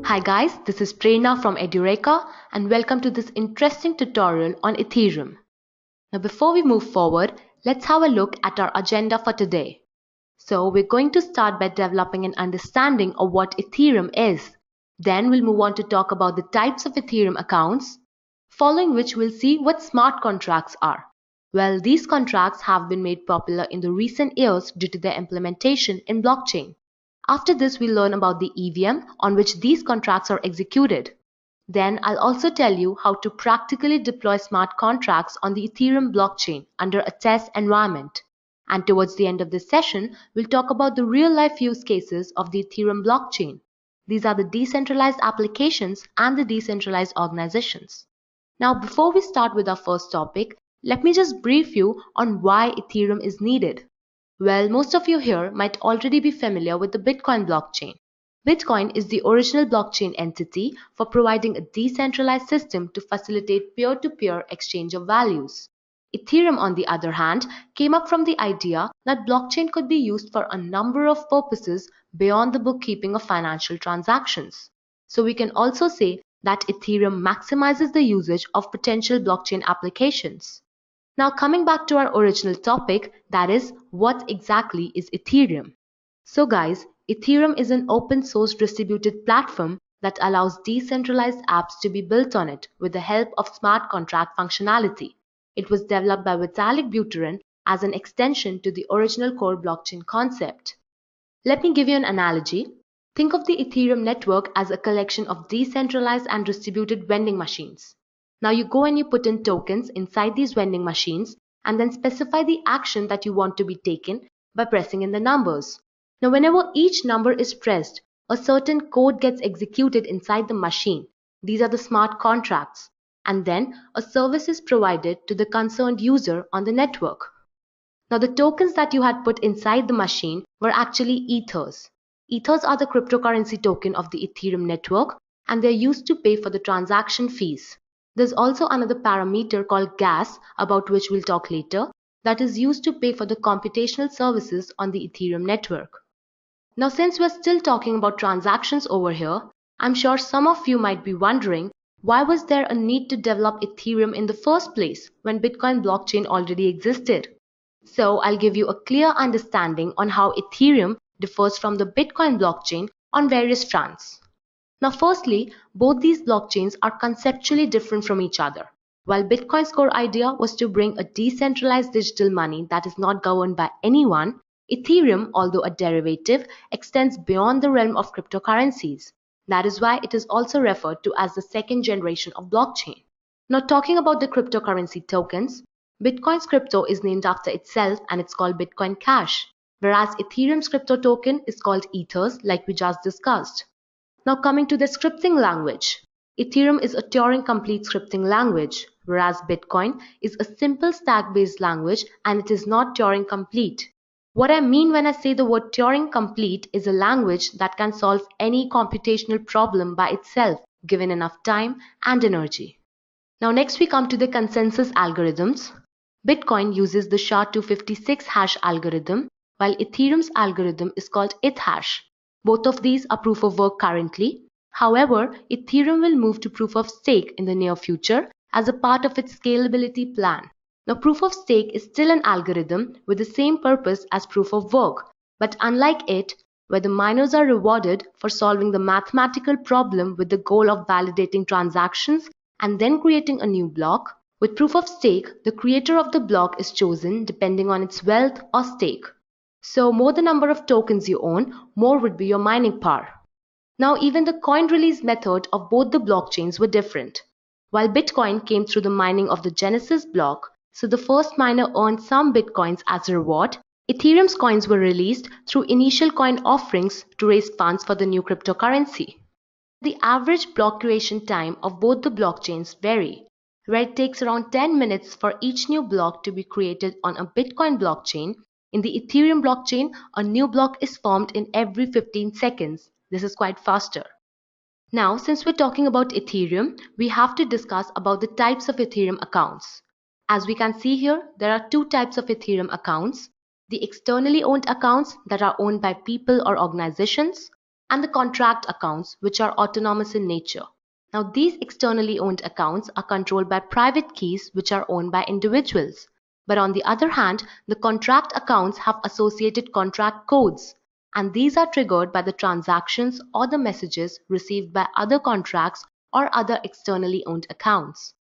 Hi guys, this is Prerna from Edureka and welcome to this interesting tutorial on Ethereum. Now before we move forward, let's have a look at our agenda for today. So we're going to start by developing an understanding of what Ethereum is. Then we'll move on to talk about the types of Ethereum accounts, following which we'll see what smart contracts are. Well, these contracts have been made popular in the recent years due to their implementation in blockchain. After this, we'll learn about the EVM on which these contracts are executed. Then I'll also tell you how to practically deploy smart contracts on the Ethereum blockchain under a test environment. And towards the end of this session, we'll talk about the real-life use cases of the Ethereum blockchain. These are the decentralized applications and the decentralized organizations. Now, before we start with our first topic, let me just brief you on why Ethereum is needed. Well, most of you here might already be familiar with the Bitcoin blockchain. Bitcoin is the original blockchain entity for providing a decentralized system to facilitate peer-to-peer exchange of values. Ethereum, on the other hand, came up from the idea that blockchain could be used for a number of purposes beyond the bookkeeping of financial transactions. So we can also say that Ethereum maximizes the usage of potential blockchain applications. Now coming back to our original topic, that is, what exactly is Ethereum? So guys, Ethereum is an open source distributed platform that allows decentralized apps to be built on it with the help of smart contract functionality. It was developed by Vitalik Buterin as an extension to the original core blockchain concept. Let me give you an analogy. Think of the Ethereum network as a collection of decentralized and distributed vending machines. Now you go and you put in tokens inside these vending machines and then specify the action that you want to be taken by pressing in the numbers. Now whenever each number is pressed, a certain code gets executed inside the machine. These are the smart contracts. And then a service is provided to the concerned user on the network. Now the tokens that you had put inside the machine were actually ethers. Ethers are the cryptocurrency token of the Ethereum network and they are used to pay for the transaction fees. There's also another parameter called gas, about which we'll talk later, that is used to pay for the computational services on the Ethereum network. Now since we're still talking about transactions over here, I'm sure some of you might be wondering, why was there a need to develop Ethereum in the first place when Bitcoin blockchain already existed? So I'll give you a clear understanding on how Ethereum differs from the Bitcoin blockchain on various fronts. Now firstly, both these blockchains are conceptually different from each other. While Bitcoin's core idea was to bring a decentralized digital money that is not governed by anyone, Ethereum, although a derivative, extends beyond the realm of cryptocurrencies. That is why it is also referred to as the second generation of blockchain. Now talking about the cryptocurrency tokens, Bitcoin's crypto is named after itself and it's called Bitcoin Cash, whereas Ethereum's crypto token is called Ethers like we just discussed. Now coming to the scripting language. Ethereum is a Turing-complete scripting language, whereas Bitcoin is a simple stack-based language and it is not Turing-complete. What I mean when I say the word Turing-complete is a language that can solve any computational problem by itself, given enough time and energy. Now next we come to the consensus algorithms. Bitcoin uses the SHA-256 hash algorithm, while Ethereum's algorithm is called ETH-hash. Both of these are proof of work currently. However, Ethereum will move to proof of stake in the near future as a part of its scalability plan. Now, proof of stake is still an algorithm with the same purpose as proof of work, but unlike it, where the miners are rewarded for solving the mathematical problem with the goal of validating transactions and then creating a new block, with proof of stake, the creator of the block is chosen depending on its wealth or stake. So more the number of tokens you own, more would be your mining power. Now even the coin release method of both the blockchains were different. While Bitcoin came through the mining of the Genesis block, so the first miner earned some Bitcoins as a reward, Ethereum's coins were released through initial coin offerings to raise funds for the new cryptocurrency. The average block creation time of both the blockchains vary, where it takes around 10 minutes for each new block to be created on a Bitcoin blockchain. In the Ethereum blockchain, a new block is formed in every 15 seconds. This is quite faster. Now, since we're talking about Ethereum, we have to discuss about the types of Ethereum accounts. As we can see here, there are two types of Ethereum accounts. The externally owned accounts that are owned by people or organizations, and the contract accounts, which are autonomous in nature. Now, these externally owned accounts are controlled by private keys, which are owned by individuals. But on the other hand, the contract accounts have associated contract codes, and these are triggered by the transactions or the messages received by other contracts or other externally owned accounts.